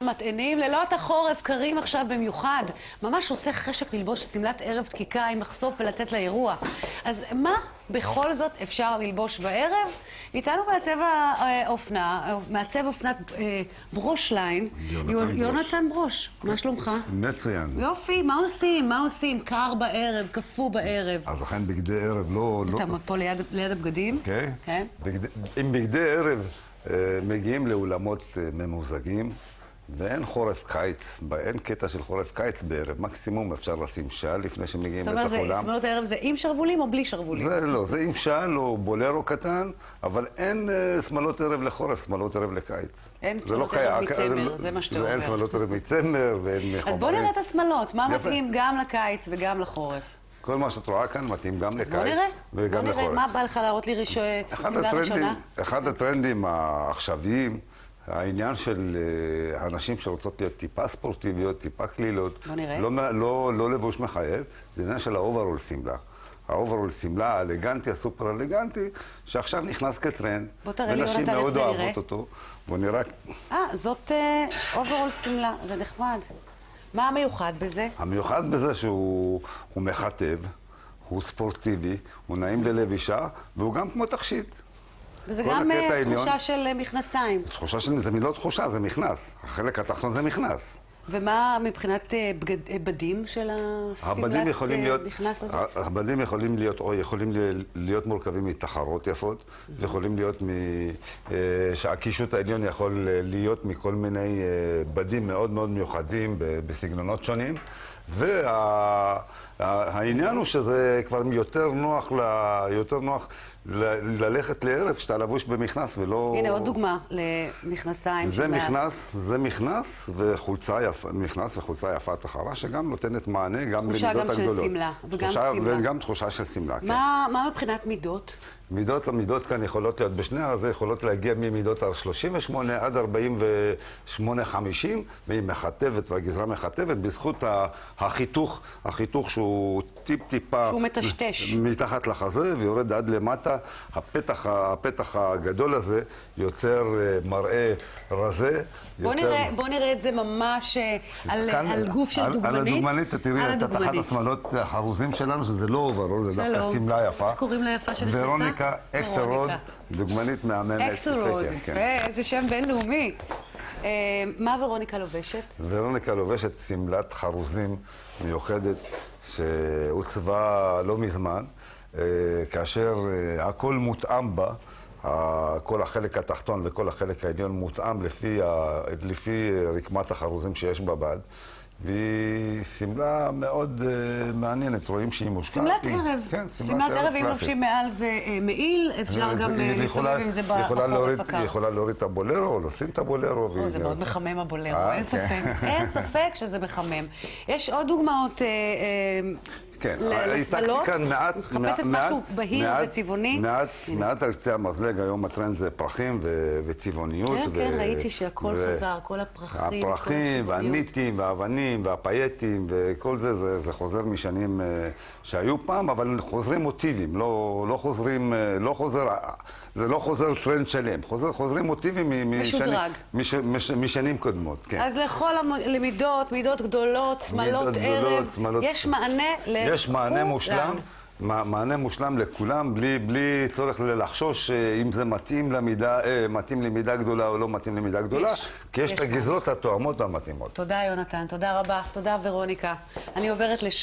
מטענים, לילות החורף קרים עכשיו במיוחד. ממש עושה חשק ללבוש שמלת ערב דקיקה עם מחשוף ולצאת לאירוע. אז מה בכל זאת אפשר ללבוש בערב? איתנו מעצב אופנת ברושליין, יונתן ברוש. מה שלומך? מצוין. יופי, מה עושים? מה עושים? קר בערב, קפוא בערב. אז לכן בגדי ערב לא... אתה פה ליד הבגדים? כן. עם בגדי ערב מגיעים לאולמות ממוזגים. ואין חורף קיץ, אין קטע של חורף קיץ בערב, מקסימום אפשר לשים שעל לפני שמגיעים לתוך עולם. זאת אומרת, שמלות הערב זה עם שרבולים או בלי שרבולים? זה לא, זה עם שעל או בולרו קטן, אבל אין שמלות ערב לחורף, שמלות ערב לקיץ. אין שמלות ערב מצמר, זה מה שאתה אומר. אין שמלות ערב מצמר ואין מחומרים. אז בוא נראה את השמלות, מה מתאים גם לקיץ וגם לחורף? כל מה שאת רואה כאן מתאים גם לקיץ וגם לחורף. בוא נראה, מה בא לך להראות לי שמלה ראשונה? אחד הטרנדים העכשוויים, העניין של אנשים שרוצות להיות טיפה ספורטיביות, טיפה כלילות, לא לבוש מחייב, זה עניין של האוברול סמלה. האוברול סמלה האלגנטי, הסופר אלגנטי, שעכשיו נכנס כטרנד, ונשים מאוד אוהבות אותו. בוא נראה... זאת אוברול סמלה, זה נחמד. מה המיוחד בזה? המיוחד בזה שהוא מחטב, הוא ספורטיבי, הוא נעים ללבישה, והוא גם כמו תכשיט. וזה גם תחושה של מכנסיים. תחושה של... זה לא תחושה, זה מכנס. החלק התחתון זה מכנס. ומה מבחינת בדים של הסמלת מכנס הזה? הבדים יכולים להיות מורכבים מתחרות יפות, ויכולים להיות שהקישוט העליון יכול להיות מכל מיני בדים מאוד מאוד מיוחדים בסגנונות שונים. והעניין הוא שזה כבר יותר נוח ללכת לערב כשאתה לבוש במכנס ולא... הנה עוד דוגמה למכנסיים. זה מכנס וחולצה יפה תחרה שגם נותנת מענה גם למידות הגדולות. תחושה גם של סמלה וגם סמלה. וגם תחושה של סמלה, כן. מה מבחינת מידות? המידות כאן יכולות להיות בשני הזה, יכולות להגיע ממידות 38 עד 48-50, והיא מחטבת והגזרה מחטבת בזכות החיתוך שהוא טיפה... שהוא מטשטש. מתחת לחזה ויורד עד למטה. הפתח הגדול הזה יוצר מראה רזה. בוא נראה את זה ממש על גוף של דוגמנית. על הדוגמנית, תראי את אחת השמלות החרוזים שלנו, שזה לא אוברול, זה דווקא סמלה יפה. איך קוראים לה יפה שנכנסה? ורוניקה אקסלרוד, דוגמנית מהממת. אקסלרוד, יפה, איזה שם בינלאומי. מה ורוניקה לובשת? ורוניקה לובשת שמלת חרוזים מיוחדת שהוצבה לא מזמן, כאשר הכל מותאם בה, כל החלק התחתון וכל החלק העליון מותאם לפי רקמת החרוזים שיש בבד. והיא סמלה מאוד מעניינת, רואים שהיא מושקעת. סמלת ערב. כן, סמלת ערב, אם לובשים מעל זה מעיל, אפשר גם להסתובב עם זה בחורף הקר. היא יכולה להוריד את הבולרו או לשים את הבולרו. זה מאוד מחמם הבולרו, אין ספק. אין ספק שזה מחמם. יש עוד דוגמאות לשמלות? מחפשת משהו בהיר וצבעוני? מעט על קצה המזלג, היום הטרנד זה פרחים וצבעוניות. כן, ראיתי שהכל חזר, כל הפרחים. הפרחים והניטים והאבנים והפייטים וכל זה, זה חוזר משנים שהיו פעם, אבל חוזרים מוטיבים, זה לא חוזר טרנד שלם, חוזרים מוטיבים משנים קודמות. אז לכל המידות, מידות גדולות, שמלות ערב, יש מענה לכולם. מענה מושלם לכולם, בלי צורך לחשוש אם זה מתאים למידה גדולה או לא מתאים למידה גדולה, כי יש את הגזרות התואמות והמתאימות. תודה יונתן, תודה רבה, תודה ורוניקה. אני עוברת לשם.